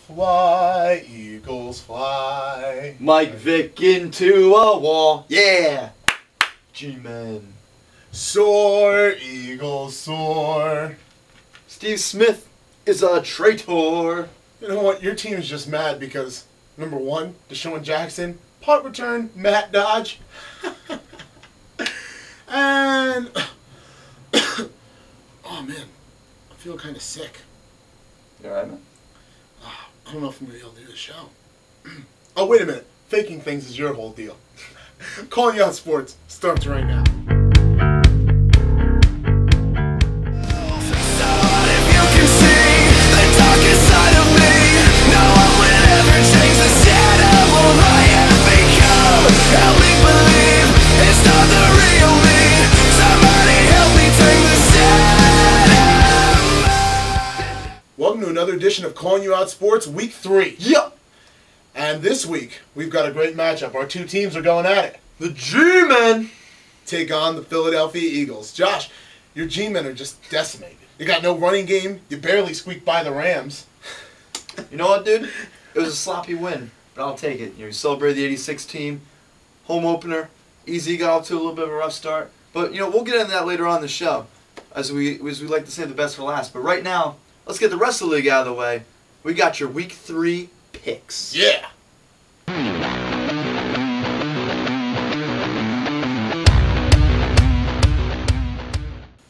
Fly, Eagles, fly. Mike Vick into a wall. Yeah. G-Man. Soar, Eagles, soar. Steve Smith is a traitor. You know what? Your team is just mad because, number one, Deshaun Jackson, punt return, Matt Dodge. And, oh man, I feel kind of sick. You alright, man? I don't know if I'm going to be able to do the show. Oh, wait a minute. Faking things is your whole deal. Calling You Out Sports starts right now. Welcome to another edition of Calling You Out Sports, Week 3. Yep. And this week, we've got a great matchup. Our two teams are going at it. The G-Men take on the Philadelphia Eagles. Josh, your G-Men are just decimated. You got no running game. You barely squeaked by the Rams. You know what, dude? It was a sloppy win, but I'll take it. You know, you celebrated the 86 team, home opener. Easy got off to a little bit of a rough start. But, you know, we'll get into that later on in the show, as we like to say the best for last. But right now, let's get the rest of the league out of the way. We got your Week 3 picks. Yeah.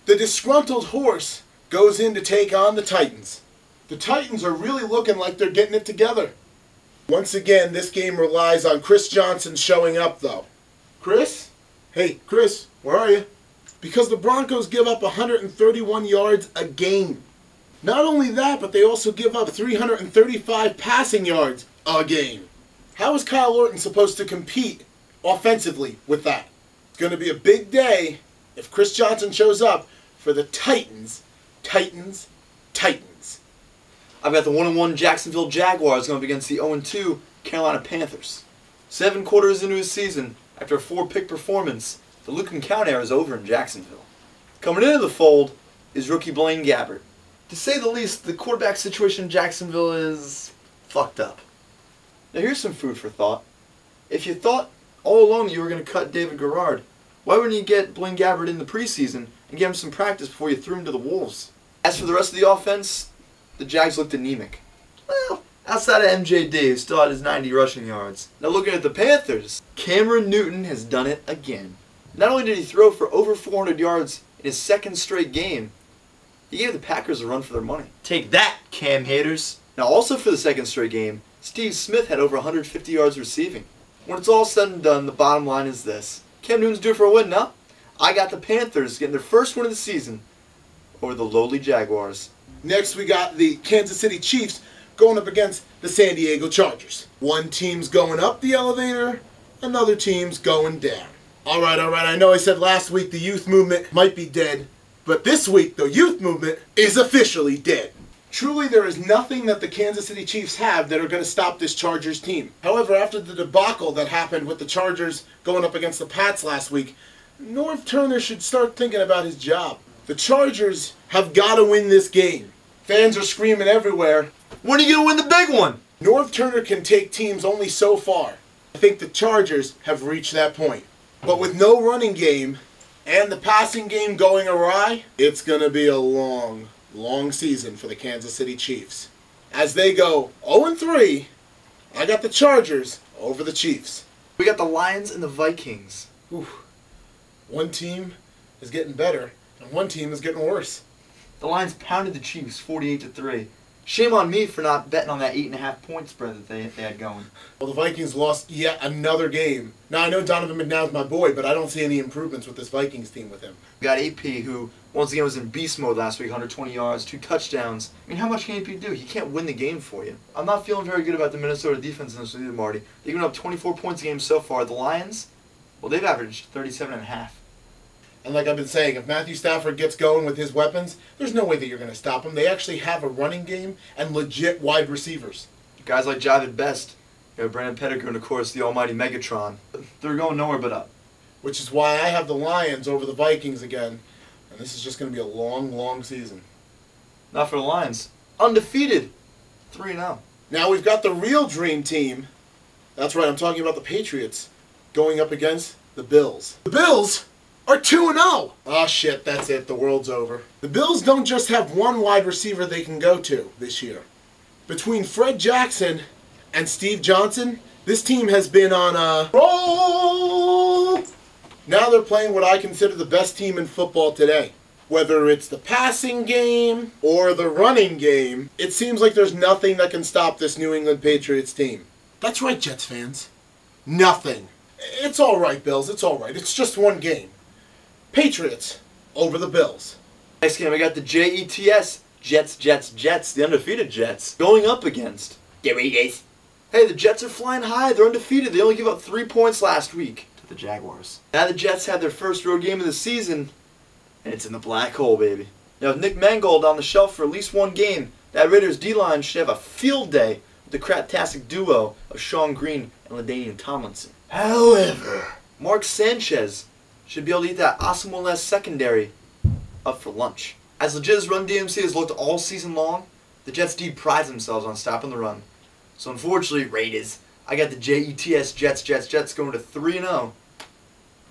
The disgruntled horse goes in to take on the Titans. The Titans are really looking like they're getting it together. Once again, this game relies on Chris Johnson showing up, though. Chris? Hey, Chris, where are you? Because the Broncos give up 131 yards a game. Not only that, but they also give up 335 passing yards a game. How is Kyle Orton supposed to compete offensively with that? It's going to be a big day if Chris Johnson shows up for the Titans. I've got the 1-1 Jacksonville Jaguars going up against the 0-2 Carolina Panthers. 7 quarters into his season, after a 4-pick performance, the Luke Count era is over in Jacksonville. Coming into the fold is rookie Blaine Gabbert. To say the least, the quarterback situation in Jacksonville is fucked up. Now here's some food for thought. If you thought all along you were going to cut David Garrard, why wouldn't you get Blaine Gabbert in the preseason and give him some practice before you threw him to the Wolves? As for the rest of the offense, the Jags looked anemic. Well, outside of MJD, who still had his 90 rushing yards. Now looking at the Panthers, Cameron Newton has done it again. Not only did he throw for over 400 yards in his second straight game, he gave the Packers a run for their money. Take that, Cam haters. Now also for the second straight game, Steve Smith had over 150 yards receiving. When it's all said and done, the bottom line is this. Cam Newton's due for a win now. I got the Panthers getting their first win of the season over the lowly Jaguars. Next, we got the Kansas City Chiefs going up against the San Diego Chargers. One team's going up the elevator, another team's going down. All right. I know I said last week the youth movement might be dead, but this week the youth movement is officially dead. Truly, there is nothing that the Kansas City Chiefs have that are going to stop this Chargers team. However, after the debacle that happened with the Chargers going up against the Pats last week, Norv Turner should start thinking about his job. The Chargers have got to win this game. Fans are screaming everywhere, when are you going to win the big one? Norv Turner can take teams only so far. I think the Chargers have reached that point. But with no running game and the passing game going awry, it's going to be a long season for the Kansas City Chiefs. As they go 0-3, I got the Chargers over the Chiefs. We got the Lions and the Vikings. Whew. One team is getting better, and one team is getting worse. The Lions pounded the Chiefs 48-3. Shame on me for not betting on that 8.5 point spread that they had going. Well, the Vikings lost yet another game. Now, I know Donovan McNabb's my boy, but I don't see any improvements with this Vikings team with him. We got AP, who once again was in beast mode last week, 120 yards, 2 touchdowns. I mean, how much can AP do? He can't win the game for you. I'm not feeling very good about the Minnesota defense in this either, Marty. They've given up 24 points a game so far. The Lions, well, they've averaged 37.5. And like I've been saying, if Matthew Stafford gets going with his weapons, there's no way that you're going to stop him. They actually have a running game and legit wide receivers. Guys like Javid Best, you know, Brandon Pettigrew, and of course the almighty Megatron. They're going nowhere but up. Which is why I have the Lions over the Vikings again. And this is just going to be a long season. Not for the Lions. Undefeated. 3-0. Now we've got the real dream team. That's right, I'm talking about the Patriots going up against the Bills. The Bills are 2-0. Oh shit, that's it. The world's over. The Bills don't just have one wide receiver they can go to this year. Between Fred Jackson and Steve Johnson, this team has been on a roll. Now they're playing what I consider the best team in football today. Whether it's the passing game or the running game, it seems like there's nothing that can stop this New England Patriots team. That's right, Jets fans. Nothing. It's all right, Bills. It's all right. It's just one game. Patriots over the Bills. Next game, I got the Jets, Jets, the undefeated Jets, going up against the Raiders. Hey, the Jets are flying high. They're undefeated. They only gave up 3 points last week to the Jaguars. Now the Jets had their first road game of the season, and it's in the black hole, baby. Now with Nick Mangold on the shelf for at least one game, that Raiders D-line should have a field day with the craptastic duo of Sean Green and LaDainian Tomlinson. However, Mark Sanchez should be able to eat that Asamoah secondary up for lunch. As legit as Run DMC has looked all season long, the Jets D prides themselves on stopping the run. So unfortunately, Raiders, I got the Jets going to 3-0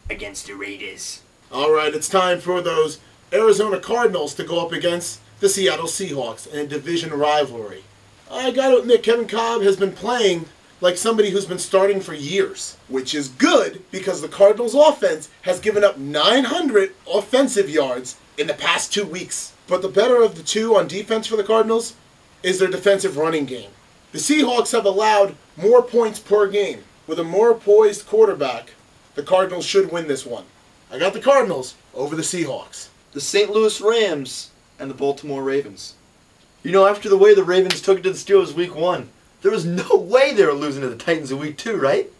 against the Raiders. Alright, it's time for those Arizona Cardinals to go up against the Seattle Seahawks in a division rivalry. I gotta admit, Kevin Cobb has been playing like somebody who's been starting for years, which is good because the Cardinals offense has given up 900 offensive yards in the past 2 weeks. But the better of the two on defense for the Cardinals is their defensive running game. The Seahawks have allowed more points per game. With a more poised quarterback, the Cardinals should win this one. I got the Cardinals over the Seahawks. The St. Louis Rams and the Baltimore Ravens. You know, after the way the Ravens took it to the Steelers week 1, there was no way they were losing to the Titans in week 2, right?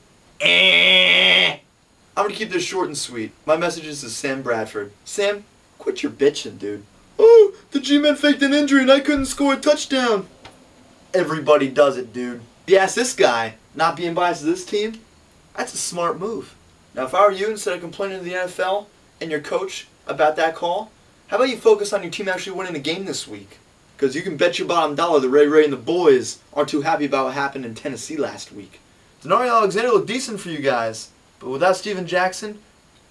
I'm going to keep this short and sweet. My message is to Sam Bradford. Sam, quit your bitching, dude. Oh, the G-Man faked an injury and I couldn't score a touchdown. Everybody does it, dude. You ask this guy, not being biased to this team, that's a smart move. Now, if I were you, instead of complaining to the NFL and your coach about that call, how about you focus on your team actually winning the game this week? Because you can bet your bottom dollar that Ray and the boys aren't too happy about what happened in Tennessee last week. Denari Alexander looked decent for you guys, but without Steven Jackson,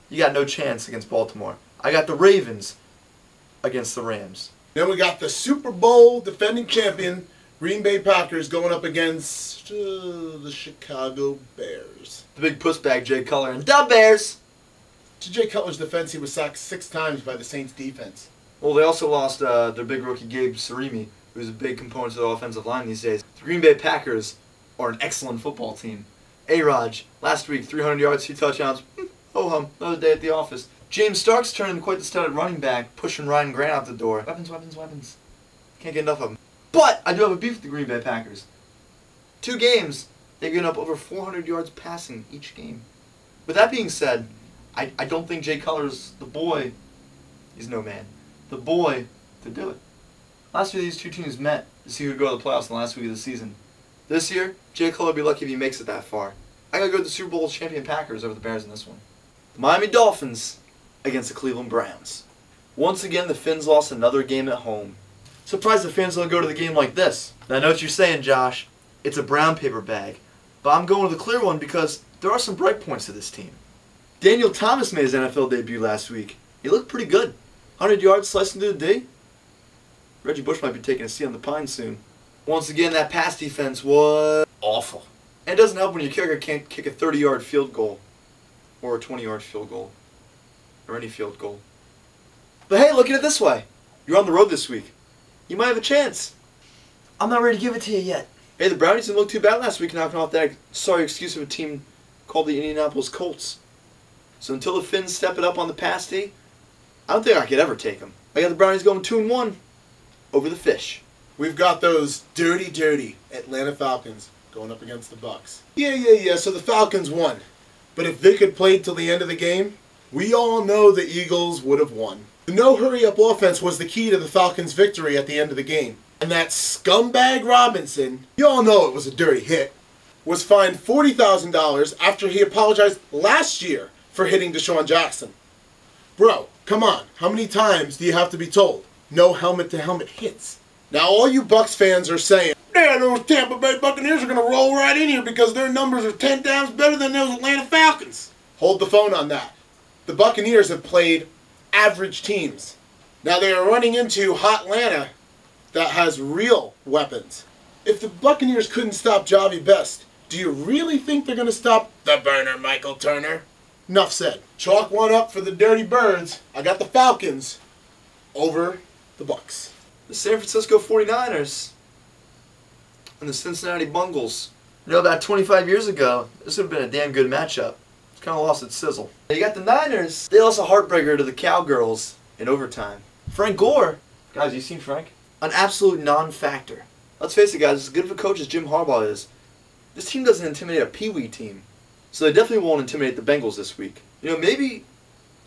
you got no chance against Baltimore. I got the Ravens against the Rams. Then we got the Super Bowl defending champion Green Bay Packers going up against the Chicago Bears. The big pussbag Jay Cutler and the Bears. To Jay Cutler's defense, he was sacked 6 times by the Saints defense. Well, they also lost their big rookie Gabe Sarimi, who's a big component of the offensive line these days. The Green Bay Packers are an excellent football team. A-Raj, last week, 300 yards, 2 touchdowns. Ho-hum, another day at the office. James Starks turned into quite the stud at running back, pushing Ryan Grant out the door. Weapons. Can't get enough of them. But I do have a beef with the Green Bay Packers. 2 games, they've given up over 400 yards passing each game. With that being said, I don't think Jay Cutler's the boy. He's no man. The boy to do it. Last year, these two teams met to see who would go to the playoffs in the last week of the season. This year, Jay Cutler would be lucky if he makes it that far. I gotta go with the Super Bowl champion Packers over the Bears in this one. The Miami Dolphins against the Cleveland Browns. Once again, the Finns lost another game at home. Surprised the fans don't go to the game like this. Now, I know what you're saying, Josh. It's a brown paper bag. But I'm going with the clear one because there are some bright points to this team. Daniel Thomas made his NFL debut last week. He looked pretty good. 100 yards slicing through the D. Reggie Bush might be taking a seat on the pine soon. Once again, that pass defense was awful. And it doesn't help when your kicker can't kick a 30-yard field goal. Or a 20-yard field goal. Or any field goal. But hey, look at it this way. You're on the road this week. You might have a chance. I'm not ready to give it to you yet. Hey, the Brownies didn't look too bad last week knocking off that sorry excuse of a team called the Indianapolis Colts. So until the Finns step it up on the pass D, I don't think I could ever take them. I got the Brownies going 2-1 over the Fish. We've got those dirty Atlanta Falcons going up against the Bucks. Yeah, so the Falcons won. But if Vic had played till the end of the game, we all know the Eagles would have won. The no-hurry-up offense was the key to the Falcons' victory at the end of the game. And that scumbag Robinson, you all know it was a dirty hit, was fined $40,000 after he apologized last year for hitting Deshaun Jackson. Bro, come on. How many times do you have to be told? No helmet-to-helmet hits. Now all you Bucks fans are saying, yeah, those Tampa Bay Buccaneers are going to roll right in here because their numbers are 10 times better than those Atlanta Falcons. Hold the phone on that. The Buccaneers have played average teams. Now they are running into hot Atlanta that has real weapons. If the Buccaneers couldn't stop Javi Best, do you really think they're going to stop the burner Michael Turner? Enough said. Chalk one up for the Dirty Birds. I got the Falcons over the Bucks. The San Francisco 49ers and the Cincinnati Bengals. You know, about 25 years ago, this would have been a damn good matchup. It's kind of lost its sizzle. You got the Niners. They lost a heartbreaker to the Cowgirls in overtime. Frank Gore. Guys, you seen Frank? An absolute non-factor. Let's face it, guys, as good of a coach as Jim Harbaugh is, this team doesn't intimidate a Pee-wee team. So they definitely won't intimidate the Bengals this week. You know, maybe,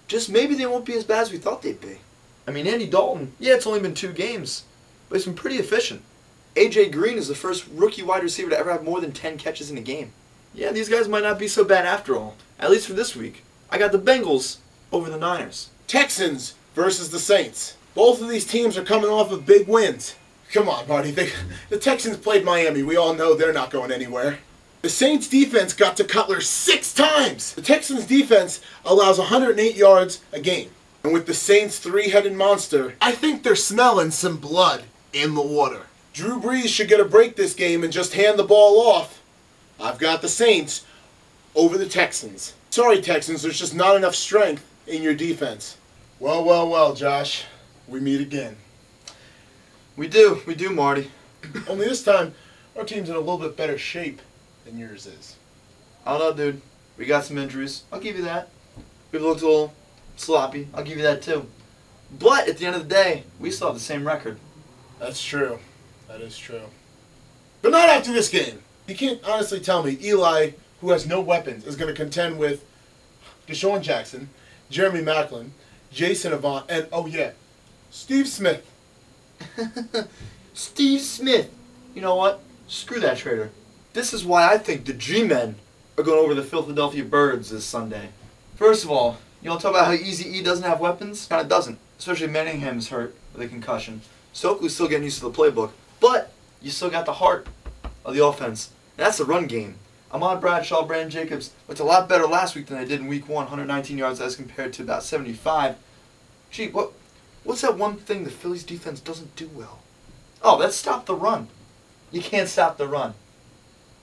just maybe they won't be as bad as we thought they'd be. I mean, Andy Dalton, yeah, it's only been 2 games, but he's been pretty efficient. A.J. Green is the first rookie wide receiver to ever have more than 10 catches in a game. Yeah, these guys might not be so bad after all, at least for this week. I got the Bengals over the Niners. Texans versus the Saints. Both of these teams are coming off of big wins. Come on, buddy. The Texans played Miami. We all know they're not going anywhere. The Saints defense got to Cutler 6 times. The Texans defense allows 108 yards a game. And with the Saints' 3-headed monster, I think they're smelling some blood in the water. Drew Brees should get a break this game and just hand the ball off. I've got the Saints over the Texans. Sorry, Texans, there's just not enough strength in your defense. Well, well, well, Josh. We meet again. We do, Marty. Only this time, our team's in a little bit better shape than yours is. I don't know, dude. We got some injuries. I'll give you that. We've looked a little sloppy. I'll give you that, too. But at the end of the day, we still have the same record. That's true. That is true. But not after this game. You can't honestly tell me Eli, who has no weapons, is going to contend with Deshaun Jackson, Jeremy Maclin, Jason Avant, and, oh yeah, Steve Smith. Steve Smith. You know what? Screw that traitor. This is why I think the G-Men are going over the Philadelphia Birds this Sunday. First of all, you want to talk about how Eazy-E doesn't have weapons? Kind of doesn't. Especially Manningham's hurt with a concussion. Stokely's still getting used to the playbook. But you still got the heart of the offense. And that's the run game. Ahmad Bradshaw, Brandon Jacobs looked a lot better last week than they did in week 1. 119 yards as compared to about 75. Gee, what's that one thing the Phillies defense doesn't do well? Oh, that's stop the run. You can't stop the run.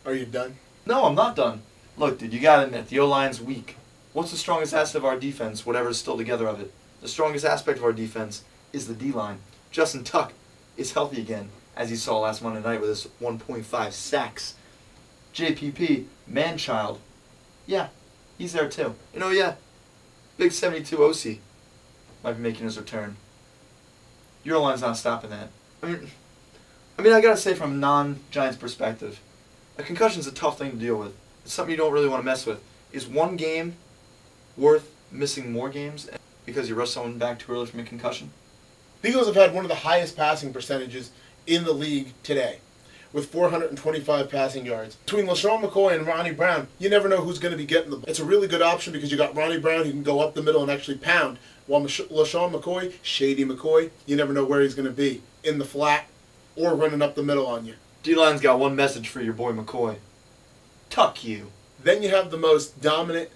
Are you done? No, I'm not done. Look, dude, you gotta admit, the O-line's weak. What's the strongest asset of our defense, whatever's still together of it? The strongest aspect of our defense is the D-line. Justin Tuck is healthy again, as you saw last Monday night with his 1.5 sacks. JPP, man-child, yeah, he's there too. You know, yeah, big 72 OC might be making his return. Your line's not stopping that. I mean, I gotta say from a non-Giants perspective, a concussion's a tough thing to deal with. It's something you don't really want to mess with. Is one game worth missing more games because you rush someone back too early from a concussion? The Eagles have had one of the highest passing percentages in the league today, with 425 passing yards. Between LaShawn McCoy and Ronnie Brown, you never know who's going to be getting the ball. It's a really good option because you got Ronnie Brown who can go up the middle and actually pound, while LaShawn McCoy, Shady McCoy, you never know where he's going to be, in the flat or running up the middle on you. D-line's got one message for your boy McCoy. Tuck you. Then you have the most dominant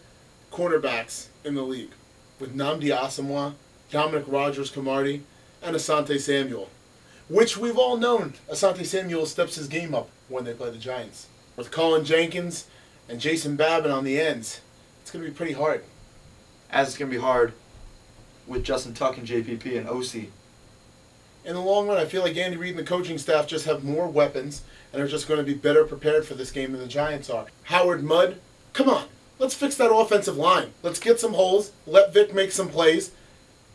cornerbacks in the league, with Nnamdi Asomugha, Dominic Rodgers-Cromartie, and Asante Samuel, which we've all known Asante Samuel steps his game up when they play the Giants. With Colin Jenkins and Jason Babin on the ends, it's going to be pretty hard. As it's going to be hard with Justin Tuck and JPP and OC. In the long run, I feel like Andy Reid and the coaching staff just have more weapons and are just going to be better prepared for this game than the Giants are. Howard Mudd, come on, let's fix that offensive line. Let's get some holes, let Vic make some plays,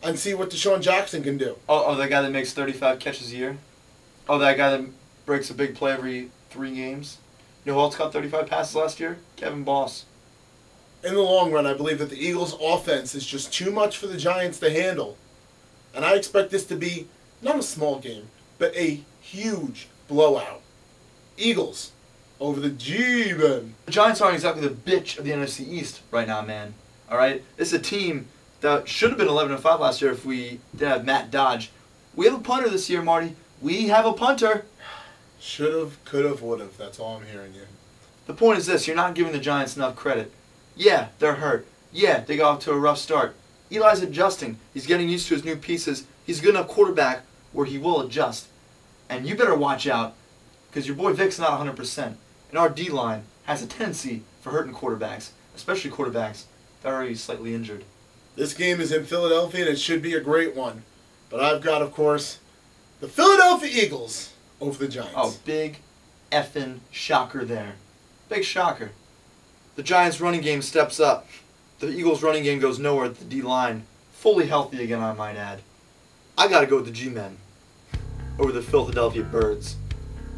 and see what Deshaun Jackson can do. Oh, that guy that makes 35 catches a year? Oh, that guy that breaks a big play every 3 games? You know who else got 35 passes last year? Kevin Boss. In the long run, I believe that the Eagles' offense is just too much for the Giants to handle. And I expect this to be not a small game, but a huge blowout. Eagles over the G-Men. The Giants aren't exactly the bitch of the NFC East right now, man. All right? This is a team that should have been 11-5 last year if we didn't have Matt Dodge. We have a punter this year, Marty. We have a punter. Should've, could've, would've. That's all I'm hearing you. The point is this, you're not giving the Giants enough credit. Yeah, they're hurt. Yeah, they got off to a rough start. Eli's adjusting. He's getting used to his new pieces. He's a good enough quarterback where he will adjust. And you better watch out, because your boy Vic's not 100%. And our D-line has a tendency for hurting quarterbacks, especially quarterbacks that are already slightly injured. This game is in Philadelphia, and it should be a great one. But I've got, of course, the Philadelphia Eagles over the Giants. Oh, big effing shocker there. Big shocker. The Giants' running game steps up. The Eagles' running game goes nowhere at the D-line. Fully healthy again, I might add. I got to go with the G-Men over the Philadelphia Birds.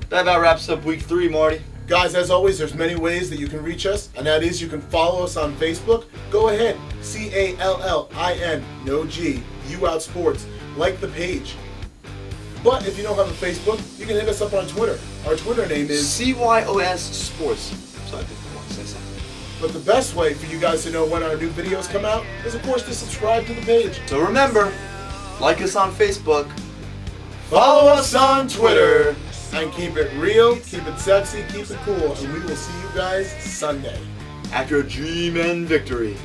That about wraps up Week 3, Marty. Guys, as always, there's many ways that you can reach us, and that is you can follow us on Facebook. Go ahead, CALLIN, no G, U Out Sports. Like the page. But if you don't have a Facebook, you can hit us up on Twitter. Our Twitter name is CYOS Sports. So I didn't want to say something. But the best way for you guys to know when our new videos come out is, of course, to subscribe to the page. So remember, like us on Facebook, follow us on Twitter, and keep it real, keep it sexy, keep it cool, and we will see you guys Sunday after a G-Men victory.